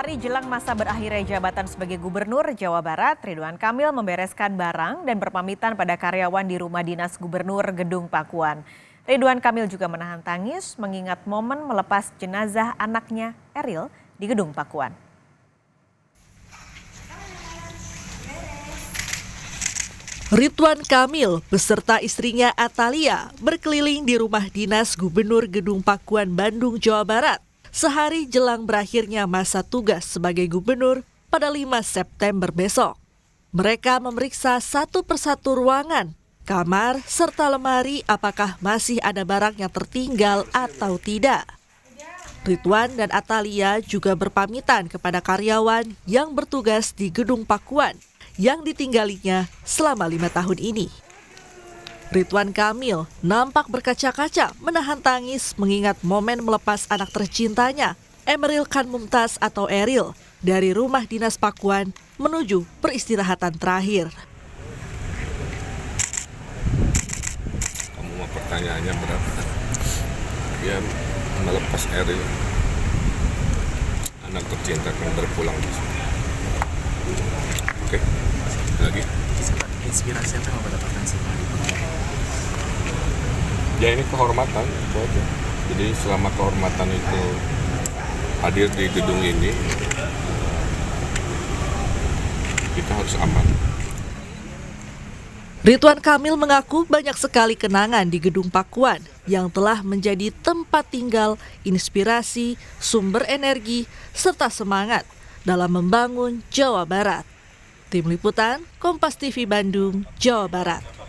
hari jelang masa berakhirnya jabatan sebagai Gubernur Jawa Barat, Ridwan Kamil membereskan barang dan berpamitan pada karyawan di rumah dinas Gubernur Gedung Pakuan. Ridwan Kamil juga menahan tangis mengingat momen melepas jenazah anaknya Eril di Gedung Pakuan. Ridwan Kamil beserta istrinya Atalia berkeliling di rumah dinas Gubernur Gedung Pakuan, Bandung, Jawa Barat sehari jelang berakhirnya masa tugas sebagai gubernur pada 5 September besok. Mereka memeriksa satu persatu ruangan, kamar, serta lemari apakah masih ada barang yang tertinggal atau tidak. Ridwan dan Atalia juga berpamitan kepada karyawan yang bertugas di Gedung Pakuan yang ditinggalinya selama 5 tahun ini. Ridwan Kamil nampak berkaca-kaca menahan tangis mengingat momen melepas anak tercintanya, Emeril Khan Mumtaz atau Eril, dari rumah dinas Pakuan menuju peristirahatan terakhir. Kamu mau pertanyaannya berapa? Dia melepas Eril, anak tercinta kan berpulang di sini. Oke, lagi. Inspirasi apa yang Bapak dapatkan sih? Ya ini kehormatan itu aja. Jadi selama kehormatan itu hadir di gedung ini, kita harus aman. Ridwan Kamil mengaku banyak sekali kenangan di Gedung Pakuan yang telah menjadi tempat tinggal, inspirasi, sumber energi, serta semangat dalam membangun Jawa Barat. Tim Liputan, Kompas TV Bandung, Jawa Barat.